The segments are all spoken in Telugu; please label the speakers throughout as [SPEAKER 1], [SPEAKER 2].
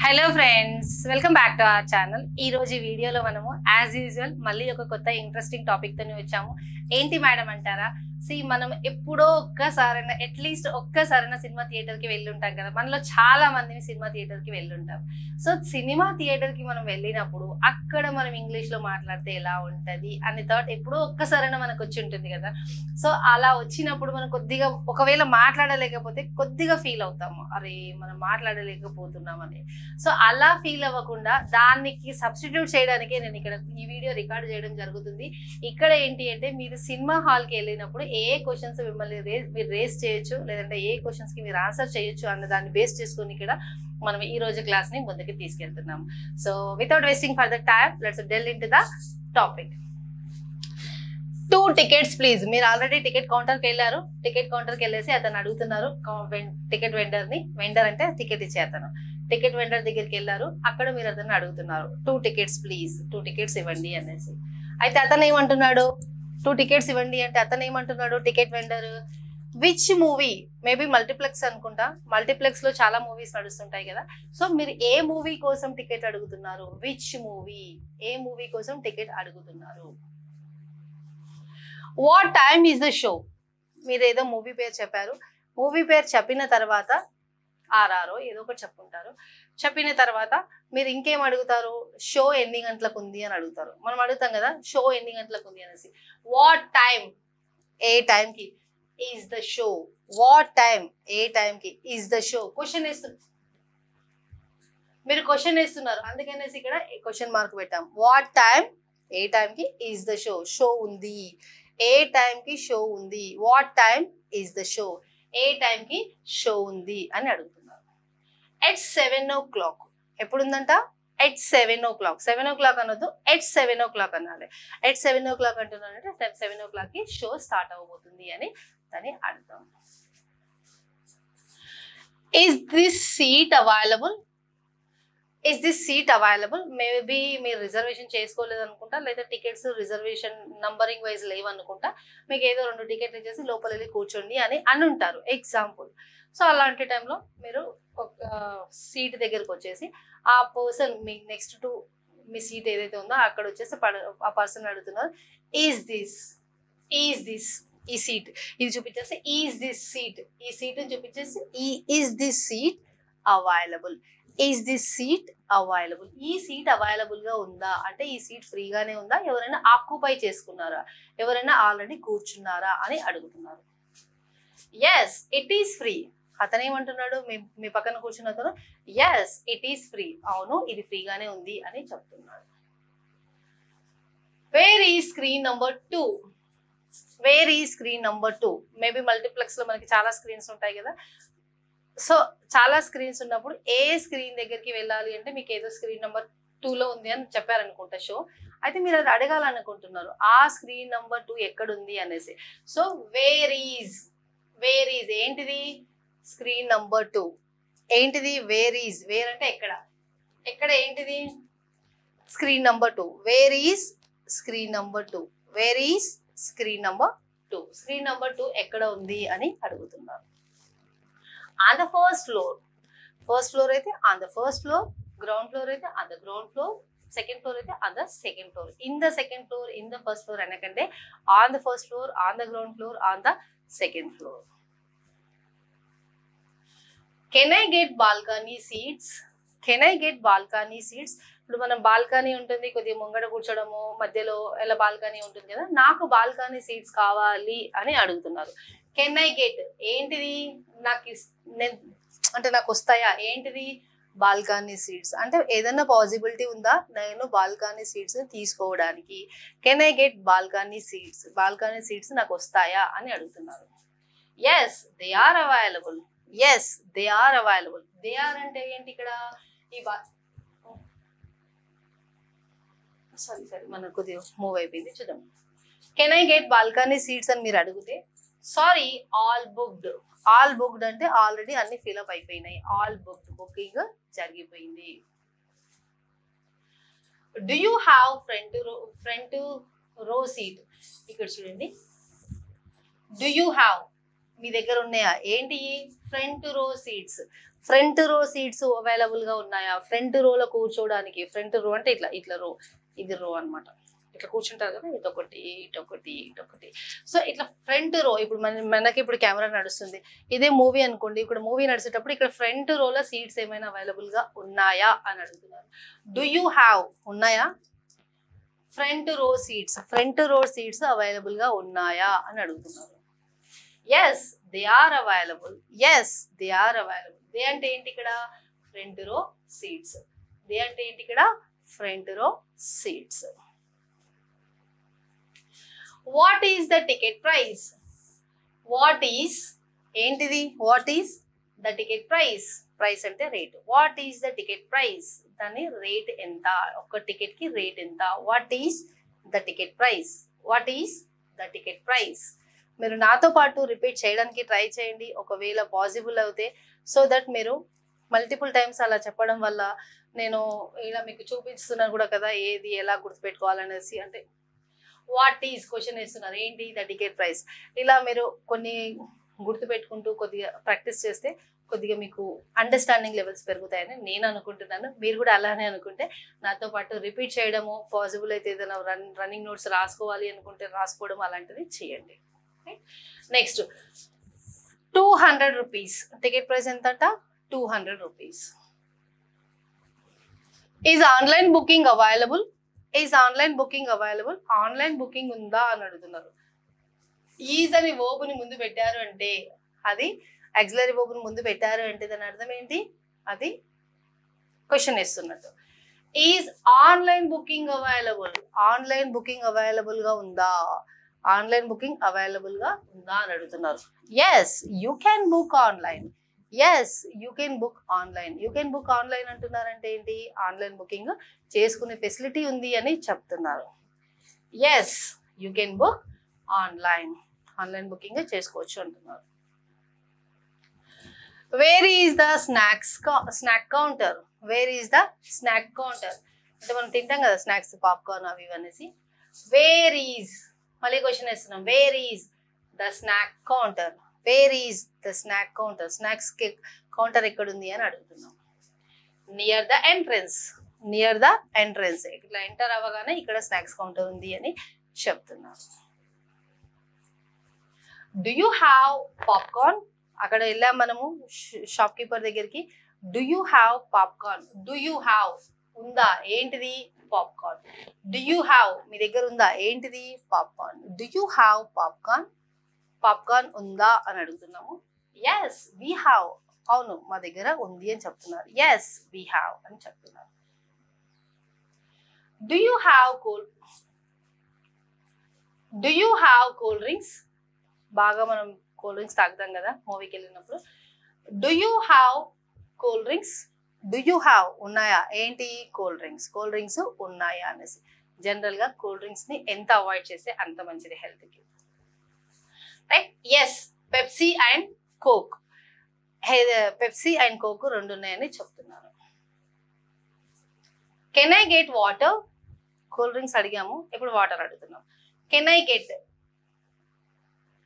[SPEAKER 1] Hello friends, welcome back to our channel. ఈ రోజు ఈ వీడియోలో మనము యాజ్ యూజువల్ మళ్ళీ ఒక కొత్త ఇంట్రెస్టింగ్ టాపిక్ తోనే వచ్చాము. ఏంటి మేడం అంటారా? మనం ఎప్పుడో ఒక్కసారైనా అట్లీస్ట్ ఒక్కసారైనా సినిమా థియేటర్ కి వెళ్ళి ఉంటాం కదా. మనలో చాలా మందిని సినిమా థియేటర్ కి వెళ్ళి ఉంటాం. సో సినిమా థియేటర్ కి మనం వెళ్ళినప్పుడు అక్కడ మనం ఇంగ్లీష్ లో మాట్లాడితే ఎలా ఉంటది అనే థాట్ ఎప్పుడో ఒక్కసారైనా మనకు వచ్చి ఉంటుంది కదా. సో అలా వచ్చినప్పుడు మనం కొద్దిగా ఒకవేళ మాట్లాడలేకపోతే కొద్దిగా ఫీల్ అవుతాము, అరే మనం మాట్లాడలేకపోతున్నామని. సో అలా ఫీల్ అవ్వకుండా దానికి సబ్స్టిట్యూట్ చేయడానికే నేను ఇక్కడ ఈ వీడియో రికార్డ్ చేయడం జరుగుతుంది. ఇక్కడ ఏంటి అంటే మీరు సినిమా హాల్కి వెళ్ళినప్పుడు ఏ క్వశ్చన్స్ మిమ్మల్ని మీరు రేస్ చేయొచ్చు, లేదంటే ఏ క్వశ్చన్స్ కి మీరు ఆన్సర్ చేయొచ్చు అన్న దాన్ని బేస్ చేసుకుని ఇక్కడ మనం ఈ రోజు క్లాస్ ని ముందుకు తీసుకెళ్తున్నాం. So without wasting further time, let's delve into the topic. 2 tickets please. మీరు ఆల్రెడీ టికెట్ కౌంటర్కి వెళ్ళారు. టికెట్ కౌంటర్కి వెళ్ళేసి అతను అడుగుతున్నారు టికెట్ వెండర్ని. వెండర్ అంటే టికెట్ ఇచ్చే అతను. టికెట్ వెండర్ దగ్గరికి వెళ్ళారు. అక్కడ మీరు అతను అడుగుతున్నారు 2 tickets ప్లీజ్, 2 tickets ఇవ్వండి అనేసి. అయితే అతను ఏమంటున్నాడు? 2 tickets ఇవ్వండి అంటే అతను ఏమంటున్నాడు? Ticket vendor which movie, maybe multiplex అనుకుంటా. మల్టీప్లెక్స్ లో చాలా మూవీస్ నడుస్తుంటాయి కదా. సో మీరు ఏ మూవీ కోసం టికెట్ అడుగుతున్నారు? విచ్ మూవీ, ఏ మూవీ కోసం టికెట్ అడుగుతున్నారు? What time is the show. మీరు ఏదో మూవీ పేరు చెప్పారు. మూవీ పేరు చెప్పిన తర్వాత ఆర్ఆర్ఓ ఏదో ఒకటి చెప్పుకుంటారు. చెప్పిన తర్వాత మీరు ఇంకేం అడుగుతారు? షో ఎన్ని గంటలకు ఉంది అని అడుగుతారు. మనం అడుగుతాం కదా షో ఎన్ని గంటలకు ఉంది అనేసి. వాట్ టైం, ఏ టైంకి is the show. What time, ఏ టైంకి ఈజ్ ద షో. క్వశ్చన్ వేస్తున్నారు, మీరు క్వశ్చన్ వేస్తున్నారు, అందుకనేసి ఇక్కడ క్వశ్చన్ మార్క్ పెట్టాం. వాట్ టైం, ఏ టైంకి ఈజ్ ద షో. షో ఉంది, ఏ టైంకి షో ఉంది. What time is the show, ఏ టైంకి షో ఉంది అని అడుగుతున్నారు. At 7 o'clock. ఎప్పుడు ఉందంట? At 7 o'clock. 7 o'clock అనొద్దు, ఎట్ 7 o'clock అనాలి. ఎట్ 7 o'clock అంటున్నానంటే 7 o'clock కి షో స్టార్ట్ అవబోతుంది అని దాని అర్థం. Is this seat available? Is this seat available? Maybe మీరు రిజర్వేషన్ చేసుకోలేదు అనుకుంటా, లేదా టికెట్స్ రిజర్వేషన్ నంబరింగ్ వైజ్ లేవు అనుకుంటా. మీకు ఏదో 2 టికెట్లు ఇచ్చేసి లోపల వెళ్ళి కూర్చోండి అని ఉంటారు ఎగ్జాంపుల్. సో అలాంటి టైంలో మీరు ఒక సీట్ దగ్గరకు వచ్చేసి ఆ పర్సన్ మీ నెక్స్ట్ టు మీ సీట్ ఏదైతే ఉందో అక్కడ వచ్చేసి ఆ పర్సన్ అడుగుతున్నారు ఈజ్ దిస్, ఈజ్ దిస్, ఈ సీట్ ఇది చూపించేసి ఈజ్ దిస్ సీట్, ఈ సీట్ చూపించేసి is this seat available. Is this seat available. ఈ సీట్ అవైలబుల్ గా ఉందా అంటే ఈ సీట్ ఫ్రీగానే ఉందా, ఎవరైనా ఆక్యుపై చేసుకున్నారా, ఎవరైనా ఆల్రెడీ కూర్చున్నారా అని అడుగుతున్నారు. Yes it is free. అతను ఏమంటున్నాడు? మీ పక్కన కూర్చున్న అతను ఎస్ ఇట్ ఈస్ ఫ్రీ, అవును ఇది ఫ్రీగానే ఉంది అని చెప్తున్నాడు. వేర్ ఈ స్క్రీన్ నంబర్ 2? వేర్ ఈ స్క్రీన్ నంబర్ 2? మేబీ మల్టీప్లెక్స్ లో మనకి చాలా స్క్రీన్స్ ఉంటాయి కదా. సో చాలా స్క్రీన్స్ ఉన్నప్పుడు ఏ స్క్రీన్ దగ్గరికి వెళ్ళాలి అంటే మీకు ఏదో స్క్రీన్ నెంబర్ 2లో ఉంది అని చెప్పారనుకుంటా షో. అయితే మీరు అది అడగాలనుకుంటున్నారు ఆ స్క్రీన్ నెంబర్ 2 ఎక్కడుంది అనేసి. So where is, where is ఏంటిది? స్క్రీన్ నంబర్ 2 ఏంటిది? వేర్ ఈజ్, వేర్ అంటే ఎక్కడ, ఎక్కడ ఏంటిది? Screen number 2. Where is screen number 2, where is screen number 2. Screen number 2 ఎక్కడ ఉంది అని అడుగుతున్నారు. On the first floor. First floor అయితే on the first floor, ground floor అయితే on the ground floor, second floor అయితే on the second floor. In the second floor, in the first floor అనకంటే on the first floor, on the ground floor, on the second floor. Can I get balcony seats? Can I get balcony seats? ఇప్పుడు మనం బాల్కనీ ఉంటుంది, కొద్దిగా ముంగడ కూర్చోడము, మధ్యలో ఎలా బాల్కనీ ఉంటుంది కదా, నాకు బాల్కనీ సీట్స్ కావాలి అని అడుగుతున్నారు. కెన్ ఐ గెట్ ఏంటిది? అంటే నాకు వస్తాయా? ఏంటిది? బాల్కనీ సీట్స్ అంటే ఏదైనా పాసిబిలిటీ ఉందా నేను బాల్కనీ సీట్స్ తీసుకోవడానికి? Can I get balcony seats, balcony seats నాకు వస్తాయా అని అడుగుతున్నారు. Yes they are available. Yes they are available. They are అంటే ఏంటి ఇక్కడ? ఈ సారీ మనకు కొద్దిగా మూవ్ అయిపోయింది, చూద్దాం. Can I get balcony seats అని మీరు అడిగితే sorry all booked. All booked అంటే ఆల్రెడీ అన్ని ఫిల్అప్ అయిపోయినాయి. ఆల్ బుక్డ్, బుకింగ్ జరిగిపోయింది. డూ యూ హ్యావ్ ఫ్రంట్ రో సీట్? ఇక్కడ చూడండి, డూ యూ హ్యావ్ మీ దగ్గర ఉన్నాయా? ఏంటి? Front row seats. Front row seats available గా ఉన్నాయా? ఫ్రంట్ రోలో కూర్చోవడానికి, ఫ్రంట్ రో అంటే ఇట్లా ఇట్లా రో, ఇది రో అన్నమాట. ఇట్లా కూర్చుంటారు కదా, ఇటొకటి ఇటొకటి ఇటొకటి. సో ఇట్లా ఫ్రంట్ రో, ఇప్పుడు మనకి ఇప్పుడు కెమెరా నడుస్తుంది, ఇదే మూవీ అనుకోండి, ఇక్కడ మూవీ నడిచేటప్పుడు ఇక్కడ ఫ్రంట్ రోలో సీట్స్ ఏమైనా అవైలబుల్ గా ఉన్నాయా అని అడుగుతున్నారు. డూ యూ హ్యావ్, ఉన్నాయా? ఫ్రంట్ రో సీట్స్ అవైలబుల్ గా ఉన్నాయా అని అడుగుతున్నారు. Yes they are available, yes they are available. They అంటే ఏంటి ఇక్కడ? Front row seats. దే అంటే ఏంటి ఇక్కడ? Front row seats. What is the ticket price? What is ఏంటిది? What is the ticket price? Price అంటే rate. What is the ticket price? దాని రేట్ ఎంత? ఒక టికెట్ కి రేట్ ఎంత? What is the ticket price? What is the ticket price? మీరు నాతో పాటు రిపీట్ చేయడానికి ట్రై చేయండి, ఒకవేళ పాసిబుల్ అవుతే, సో దట్ మీరు మల్టిపుల్ టైమ్స్ అలా చెప్పడం వల్ల నేను ఇలా మీకు చూపిస్తున్నాను కూడా కదా ఏది ఎలా గుర్తుపెట్టుకోవాలనేసి. అంటే వాట్ ఈస్ క్వశ్చన్ వేస్తున్నారు, ఏంటి ద టికెట్ ప్రైస్. ఇలా మీరు కొన్ని గుర్తుపెట్టుకుంటూ కొద్దిగా ప్రాక్టీస్ చేస్తే కొద్దిగా మీకు అండర్స్టాండింగ్ లెవెల్స్ పెరుగుతాయని నేను అనుకుంటున్నాను. మీరు కూడా అలానే అనుకుంటే నాతో పాటు రిపీట్ చేయడము, పాసిబుల్ అయితే ఏదైనా రన్నింగ్ నోట్స్ రాసుకోవాలి అనుకుంటే రాసుకోవడం అలాంటివి చేయండి. Next 200 rupees. టికెట్ ప్రైస్ ఎంతట? 200 rupees. Is online booking available? Is online booking available? Online booking ఉందా అని అడుగుతున్నారు. ఈజ్ అని వర్బ్ని ముందు పెట్టారు అంటే, అది ఆక్సిలరీ వర్బ్ని ముందు పెట్టారు అంటే దాని అర్థం ఏంటి? అది క్వశ్చన్ ఇస్తున్నట్టు. Is online booking available? Online booking available గా ఉందా? ఆన్లైన్ బుకింగ్ అవైలబుల్ గా ఉందా అని అడుగుతున్నారు. Yes you can book online. Yes you can book online. You can book online అంటున్నారంటే ఏంటి? ఆన్లైన్ బుకింగ్ చేసుకునే ఫెసిలిటీ ఉంది అని చెప్తున్నారు. Yes you can book online. Online booking చేసుకోవచ్చు అంటున్నారు. Where is the snack counter? Where is the snack counter? అంటే మనం తింటాం కదా స్నాక్స్, పాప్కార్న్ అవి అనేసి. వేర్ ఈజ్, మళ్ళీ క్వశ్చన్ వేస్తున్నాం, wear is the snack counter? Where is the snack counter? Snacks counter ఎక్కడుంది అని అడుగుతున్నాం. Near the entrance. Near the entrance. ఇట్లా ఎంటర్ అవ్వగానే ఇక్కడ స్నాక్స్ కౌంటర్ ఉంది అని చెప్తున్నారు. Do you have popcorn? అక్కడ వెళ్ళాం మనము షాప్ కీపర్ దగ్గరికి. Do you have popcorn? Do you have ఉందా? ఏంటిది? పాప్కార్న్. డూ యూ హ్యావ్ మీ దగ్గర ఉందా? ఏంటిది? Popcorn. Do you have popcorn? Popcorn ఉందా అని అడుగుతున్నాము. Yes we have. అవును మా దగ్గర ఉంది అని చెప్తున్నారు. ఎస్ వీ హ్యావ్ అని చెప్తున్నారు. Do you have do you have cool drinks? బాగా మనం కూల్ డ్రింక్స్ తాగుతాం కదా మూవీకి వెళ్ళినప్పుడు. Do you have cool drinks? Do you have ఉన్నాయా? ఏంటి? Cool drinks. కూల్ డ్రింక్స్ ఉన్నాయా అనేసి. జనరల్ గా కూల్ డ్రింక్స్ ని ఎంత అవాయిడ్ చేస్తే అంత మంచిది హెల్త్ కి, right? Yes Pepsi and Coke. Pepsi and Coke రెండు ఉన్నాయని చెప్తున్నారు. Can I get water? Cool drinks అడిగాము, ఇప్పుడు వాటర్ అడుగుతున్నాం. కెన్ ఐ గెట్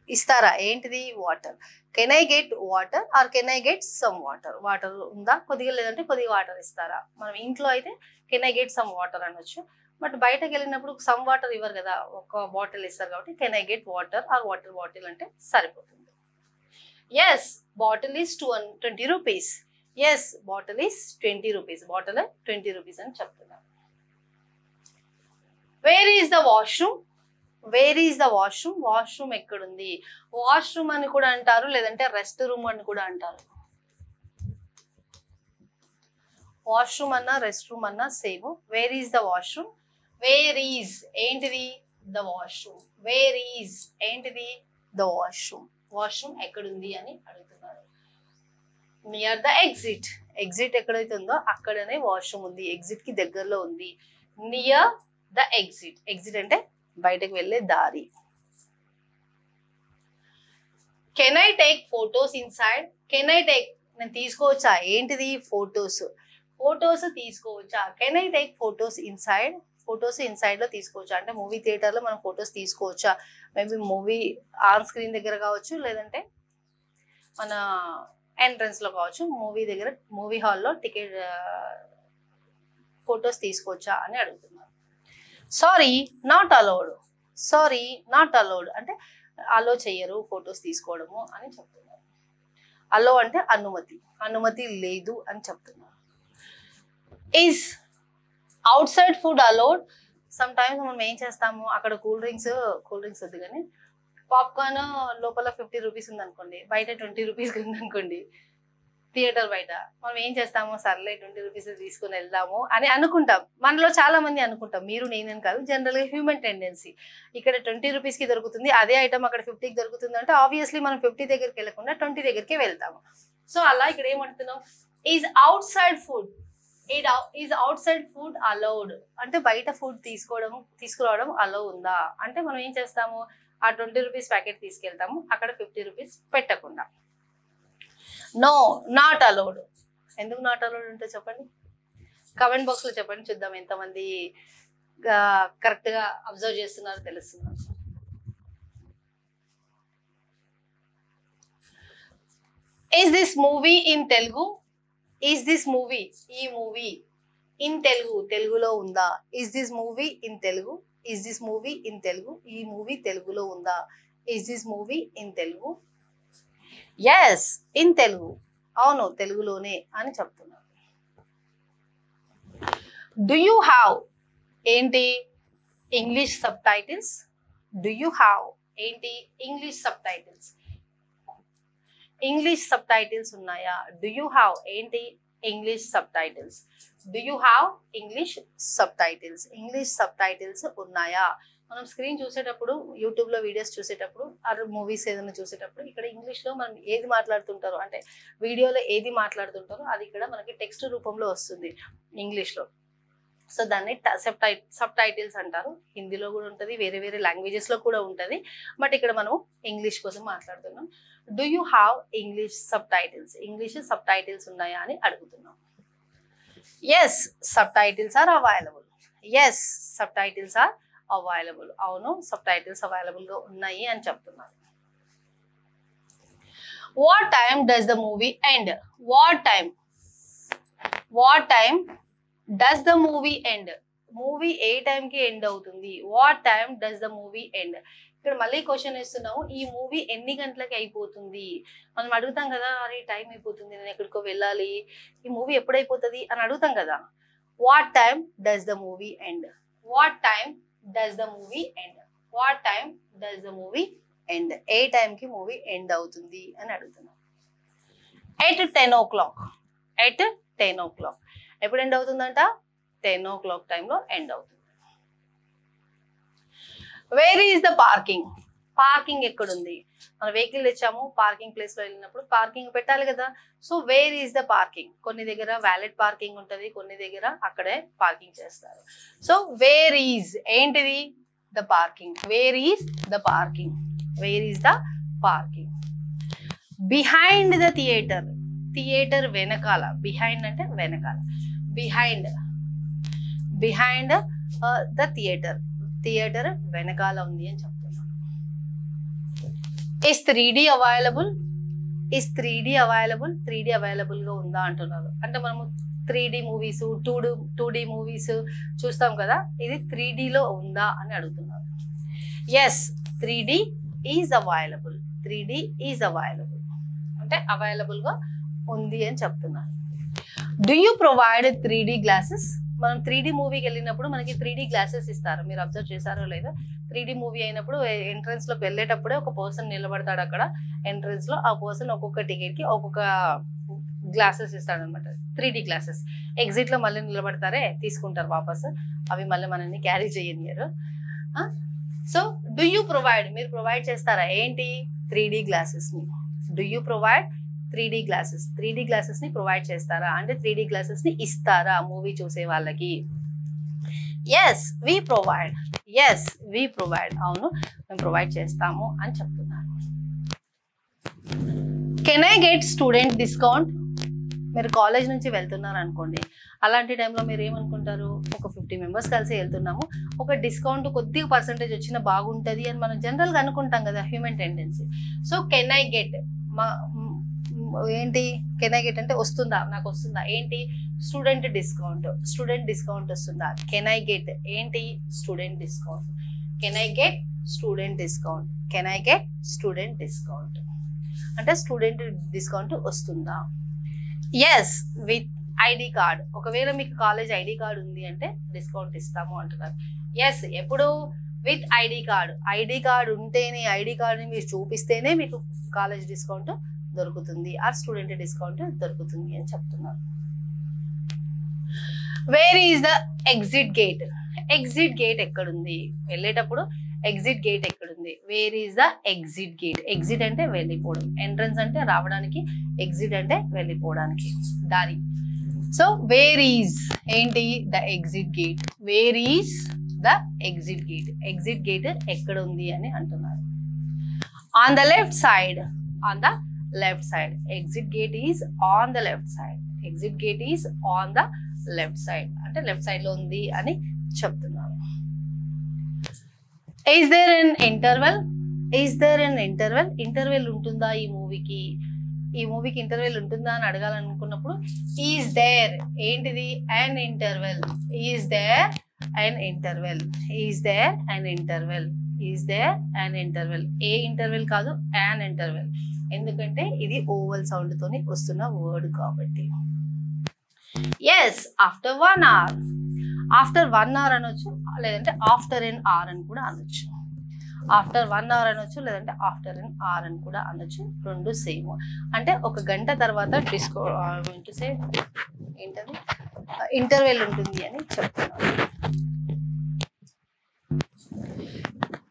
[SPEAKER 1] ఇస్తారా? ఏంటిది? Water. Can I get water or can I get some water? Water ఉందా కొద్దిగా, లేదంటే కొద్దిగా వాటర్ ఇస్తారా? మనం ఇంట్లో అయితే can I get some water అనొచ్చు, బట్ బయటకు వెళ్ళినప్పుడు సమ్ వాటర్ ఇవ్వరు కదా, ఒక బాటిల్ ఇస్తారు కాబట్టి can I get water or water bottle అంటే సరిపోతుంది. Yes bottle is 20 rupees. Yes bottle is 20 rupees. Bottle 20 rupees అని చెప్తున్నారు. Where is the washroom? Where is the washroom? Washroom ఎక్కడుంది? వాష్రూమ్ అని కూడా అంటారు, లేదంటే రెస్ట్ రూమ్ అని కూడా అంటారు. వాష్రూమ్ అన్నా రెస్ట్ రూమ్ అన్నా same. Where is the washroom? Where is ఏంటిది? The washroom. వేర్ ఈజ్ ఏంటిది? The washroom. వాష్రూమ్ ఎక్కడుంది అని అడుగుతున్నారు. Near the exit. ఎగ్జిట్ ఎక్కడైతే ఉందో అక్కడనే వాష్రూమ్ ఉంది, ఎగ్జిట్ కి దగ్గరలో ఉంది. Near the exit. ఎగ్జిట్ అంటే బయటకు వెళ్ళే దారి. Can I take photos inside? Can I take నేను తీసుకోవచ్చా? ఏంటిది? ఫొటోస్. ఫొటోస్ తీసుకోవచ్చా? Can I take photos inside? Photos inside లో తీసుకోవచ్చా అంటే మూవీ థియేటర్ లో మనం ఫొటోస్ తీసుకోవచ్చా? మేబీ మూవీ ఆన్ స్క్రీన్ దగ్గర కావచ్చు, లేదంటే మన ఎంట్రన్స్ లో కావచ్చు, మూవీ దగ్గర మూవీ హాల్లో టికెట్ ఫొటోస్ తీసుకోవచ్చా అని అడుగుతున్నారు. Sorry not allowed. Sorry not allowed అంటే అలో చెయ్యరు ఫొటోస్ తీసుకోవడము అని చెప్తున్నారు. అలో అంటే అనుమతి, అనుమతి లేదు అని చెప్తున్నారు. Is outside food allowed. Some times మనం ఏం చేస్తాము, అక్కడ కూల్ డ్రింక్స్ వద్దు కానీ పాప్కార్న్ లోపల 50 రూపీస్ ఉందనుకోండి, బయట 20 రూపీస్ ఉందనుకోండి, థియేటర్ బయట మనం ఏం చేస్తాము, సర్లే 20 రూపీస్ తీసుకుని వెళ్దాము అని అనుకుంటాం. మనలో చాలా మంది అనుకుంటాం, మీరు నేనేం కాదు, జనరల్ గా హ్యూమన్ టెండెన్సీ. ఇక్కడ 20 రూపీస్ కి దొరుకుతుంది, అదే ఐటమ్ అక్కడ 50కి దొరుకుతుంది అంటే ఆబ్వియస్లీ మనం 50 దగ్గరికి వెళ్ళకుండా 20 దగ్గరికి వెళ్తాము. సో అలా ఇక్కడ ఏమంటున్నాం, is outside food, is outside food allowed అంటే బయట ఫుడ్ తీసుకురావడం అలౌ ఉందా అంటే మనం ఏం చేస్తాము, ఆ 20 రూపీస్ ప్యాకెట్ తీసుకెళ్తాము, అక్కడ 50 రూపీస్ పెట్టకుండా. No not allowed. ఎందుకు నాట్ అలౌడ్ ఉంటే చెప్పండి, కమెంట్ బాక్స్ లో చెప్పండి, చూద్దాం ఎంతమంది కరెక్ట్ గా అబ్జర్వ్ చేస్తున్నారో తెలుస్తున్నారు. Is this movie in Telugu? Is this movie, ఈ మూవీ ఇన్ తెలుగు, తెలుగులో ఉందా? Is this movie in Telugu? Is this movie in Telugu? ఈ మూవీ తెలుగులో ఉందా? Is this movie in Telugu? Yes in Telugu, అవును తెలుగులోనే అని చెప్తున్నారు. డూ యూ హ్యావ్ ఏంటి, English subtitles? Do you have ఏంటి, English subtitles? English subtitles ఉన్నాయా? డూ యూ హ్యావ్ ఏంటి, English subtitles? Do you have English subtitles? English subtitles ఉన్నాయా? మనం స్క్రీన్ చూసేటప్పుడు, యూట్యూబ్ లో వీడియోస్ చూసేటప్పుడు, మూవీస్ ఏదైనా చూసేటప్పుడు ఇక్కడ ఇంగ్లీష్ లో మనం ఏది మాట్లాడుతుంటారో అంటే వీడియోలో ఏది మాట్లాడుతుంటారో అది ఇక్కడ మనకి టెక్స్ట్ రూపంలో వస్తుంది ఇంగ్లీష్ లో. సో దాన్ని సబ్ టైటిల్స్ అంటారు. హిందీలో కూడా ఉంటుంది, వేరే వేరే లాంగ్వేజెస్ లో కూడా ఉంటుంది, బట్ ఇక్కడ మనం ఇంగ్లీష్ కోసం మాట్లాడుతున్నాం. Do you have English subtitles? English subtitles ఉన్నాయా అని అడుగుతున్నాం. Yes subtitles are available. Yes subtitles are available, అవును సబ్ టైటిల్స్ అవైలబుల్ గా ఉన్నాయి అని చెప్తున్నారు. What time does the movie end? What time does the movie end? Movie ఏ టైం కి ఎండ్ అవుతుంది? What time does the movie end? ఇక్కడ మళ్ళీ క్వశ్చన్ ఇస్తున్నాము, ఈ మూవీ ఎన్ని గంటలకి అయిపోతుంది? మనం అడుగుతాం కదా, అరే టైం అయిపోతుంది, నేను ఎక్కడికో వెళ్ళాలి, ఈ మూవీ ఎప్పుడైపోతుంది అని అడుగుతాం కదా. What time does the movie end? What time does the movie end? What time does the movie end? A time కి మూవీ ఎండ్ అవుతుంది అని అడుగుతున్నాం. At 10 o'clock. At 10 o'clock. ఎప్పుడు ఎండ్ అవుతుందంట? 10 o'clock టైంలో ఎండ్ అవుతుంది. Wear is the parking? Parking ఎక్కడుంది? మన వెహికల్ తెచ్చాము, పార్కింగ్ ప్లేస్ లో వెళ్ళినప్పుడు పార్కింగ్ పెట్టాలి కదా. So where is the parking? కొన్ని దగ్గర వ్యాలిడ్ పార్కింగ్ ఉంటుంది, కొన్ని దగ్గర అక్కడే పార్కింగ్ చేస్తారు. సో వేర్ ఈజ్ ఏంటిది? The parking. Wear is the parking? Wear is the parking? Behind the theatre. Theatre వెనకాల. బిహైండ్ అంటే వెనకాల. Behind the theatre. థియేటర్ వెనకాల ఉంది అని చెప్తున్నాను. Is 3D available? Is 3D available? 3D available గా ఉందా అంటున్నారు. అంటే మనము 3D మూవీస్, 2D మూవీస్ చూస్తాం కదా, ఇది 3D లో ఉందా అని అడుగుతున్నారు. Yes 3D is available. 3D is available అంటే అవైలబుల్ గా ఉంది అని చెప్తున్నారు. Do you provide 3D glasses? మనం 3D మూవీకి వెళ్ళినప్పుడు మనకి 3D గ్లాసెస్ ఇస్తారు, మీరు అబ్జర్వ్ చేశారో లేదో. 3D మూవీ అయినప్పుడు ఎంట్రన్స్ లోకి వెళ్ళేటప్పుడే ఒక పర్సన్ నిలబడతాడు అక్కడ ఎంట్రన్స్ లో. ఆ పర్సన్ ఒక్కొక్క టికెట్ కి ఒక్కొక్క గ్లాసెస్ ఇస్తాడు అనమాట, 3D గ్లాసెస్. ఎగ్జిట్ లో మళ్ళీ నిలబడతారే, తీసుకుంటారు వాపస్, అవి మళ్ళీ మనల్ని క్యారీ చేయనియరు. సో డూ యూ ప్రొవైడ్, మీరు ప్రొవైడ్ చేస్తారా ఏంటి? 3D గ్లాసెస్ ని. Do you provide 3D glasses? 3D glasses ని ప్రొవైడ్ చేస్తారా అంటే 3D గ్లాసెస్ ని ఇస్తారా మూవీ చూసే వాళ్ళకి? Yes we provide. Yes we provide, అవును మేము ప్రొవైడ్ చేస్తాము అని చెప్తున్నారు. Can I get student discount? మీరు కాలేజ్ నుంచి వెళ్తున్నారు అనుకోండి, అలాంటి టైంలో మీరు ఏమనుకుంటారు, ఒక 50 మెంబర్స్ కలిసి వెళ్తున్నాము, ఒక డిస్కౌంట్ కొద్దిగా పర్సంటేజ్ వచ్చినా బాగుంటుంది అని మనం జనరల్గా అనుకుంటాం కదా, human tendency. So can I get, ఏంటి కెన్ ఐ గెట్ అంటే వస్తుందా, నాకు వస్తుందా, ఏంటి స్టూడెంట్ డిస్కౌంట్ వస్తుందా, కెన్ ఐ గెట్ ఏంటి student discount, can I get student discount అంటే స్టూడెంట్ డిస్కౌంట్ వస్తుందా. ఎస్ విత్ ఐడి కార్డ్, ఒకవేళ మీకు కాలేజ్ ఐడి కార్డ్ ఉంది అంటే డిస్కౌంట్ ఇస్తాము అంటున్నారు. ఎస్ ఎప్పుడు విత్ ఐడి కార్డ్ ఉంటేనే, ఐడి కార్డ్ని మీరు చూపిస్తేనే మీకు కాలేజ్ డిస్కౌంట్ దొరుకుతుంది ఆర్ స్టూడెంట్ డిస్కౌంట్ దొరుకుతుంది అని చెప్తున్నారు. Wear is the exit gate ఎక్కడుంది, వెళ్ళేటప్పుడు ఎగ్జిట్ గేట్ ఎక్కడుంది, వేర్ ఈజ్ ద ఎగ్జిట్ అంటే వెళ్ళిపోవడం, ఎంట్రన్స్ అంటే రావడానికి, ఎగ్జిట్ అంటే వెళ్ళిపోవడానికి దారి. సో వేర్ ఈజ్ ఏంటి the exit gate, wear is the exit gate ఎక్కడ ఉంది అని అంటున్నారు. On the left side exit gate is on the left side అంటే లెఫ్ట్ సైడ్ లో ఉంది అని చెప్తున్నారు. ఈజ్ దేర్ ఎన్ ఇంటర్వెల్ ఉంటుందా ఈ మూవీకి ఇంటర్వెల్ ఉంటుందా అని అడగాలనుకున్నప్పుడు ఈజ్ దేర్ ఏంటిది an interval, is there an interval a interval కాదు an ఇంటర్వెల్, ఎందుకంటే ఇది ఓవల్ సౌండ్ తోని వస్తున్న వర్డ్ కాబట్టి. ఎస్ ఆఫ్టర్ 1 hour అనొచ్చు, లేదంటే ఆఫ్టర్ an hour అని కూడా అనొచ్చు. ఆఫ్టర్ 1 hour అనొచ్చు, లేదంటే ఆఫ్టర్ an hour అని కూడా అనొచ్చు, రెండు సేమ్. అంటే ఒక గంట తర్వాత ఏంటది ఇంటర్వెల్ ఉంటుంది అని చెప్తున్నారు.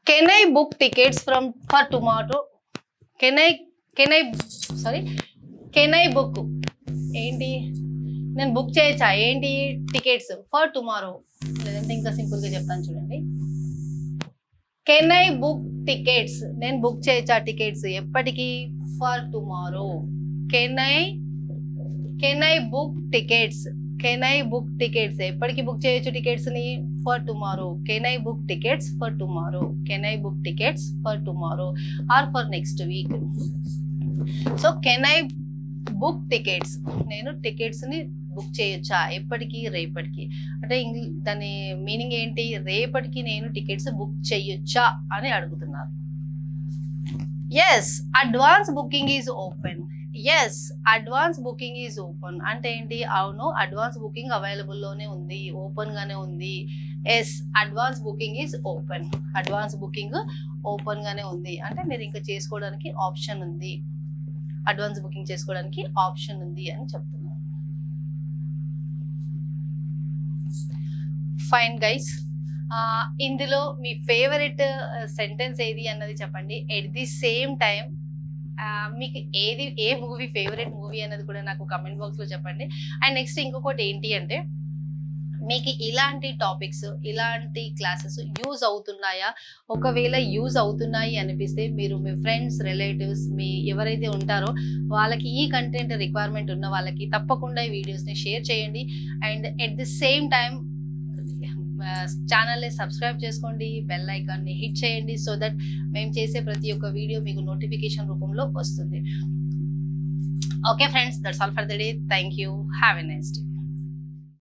[SPEAKER 1] Can I book tickets for tomorrow, can I book ఏంటి, నేను బుక్ చేయొచ్చా ఏంటి టికెట్స్ ఫర్ టుమారో, లేదంటే ఇంకా సింపుల్ గా చెప్తాను చూడండి. కెన్ ఐ బుక్ టికెట్స్, నేను బుక్ చేయొచ్చా టికెట్స్ ఎప్పటికి, for tomorrow. Can I book tickets ఎప్పటికి బుక్ చేయొచ్చు టికెట్స్ ని, for tomorrow. Can I book tickets for tomorrow or for next week. So can I book tickets, నేను టికెట్స్ ని బుక్ చేయొచ్చా ఎప్పటికి, రేపటికి. అంటే దాని మీనింగ్ ఏంటి, రేపటికి నేను టికెట్స్ బుక్ చేయొచ్చా అని అడుగుతున్నారు. Yes advance booking is open అంటే ఏంటి, అవును అడ్వాన్స్ బుకింగ్ అవైలబుల్ లోనే ఉంది, ఓపెన్ గానే ఉంది. Yes advance booking is open గానే ఉంది అంటే మీరు ఇంకా చేసుకోవడానికి ఆప్షన్ ఉంది, అడ్వాన్స్ బుకింగ్ చేసుకోవడానికి ఆప్షన్ ఉంది అని చెప్తున్నారు. ఫైన్ గైస్, ఇందులో మీ ఫేవరెట్ సెంటెన్స్ ఏది అన్నది చెప్పండి. ఎట్ ది సేమ్ టైం మీకు ఏ మూవీ ఫేవరెట్ మూవీ అన్నది కూడా నాకు కమెంట్ బాక్స్ లో చెప్పండి. అండ్ నెక్స్ట్ ఇంకొకటి ఏంటి అంటే, మీకు ఇలాంటి టాపిక్స్, ఇలాంటి క్లాసెస్ యూజ్ అవుతున్నాయా, ఒకవేళ యూజ్ అవుతున్నాయి అనిపిస్తే మీరు మీ ఫ్రెండ్స్, రిలేటివ్స్, మీ ఎవరైతే ఉంటారో వాళ్ళకి ఈ కంటెంట్ రిక్వైర్మెంట్ ఉన్న వాళ్ళకి తప్పకుండా ఈ వీడియోస్ని షేర్ చేయండి. And at the same time ఛానల్ని సబ్స్క్రైబ్ చేసుకోండి, బెల్ ఐకాన్ని హిట్ చేయండి, సో దట్ మేము చేసే ప్రతి ఒక్క వీడియో మీకు నోటిఫికేషన్ రూపంలో వస్తుంది. Okay friends, that's all for the day. Thank you. Have a nice day.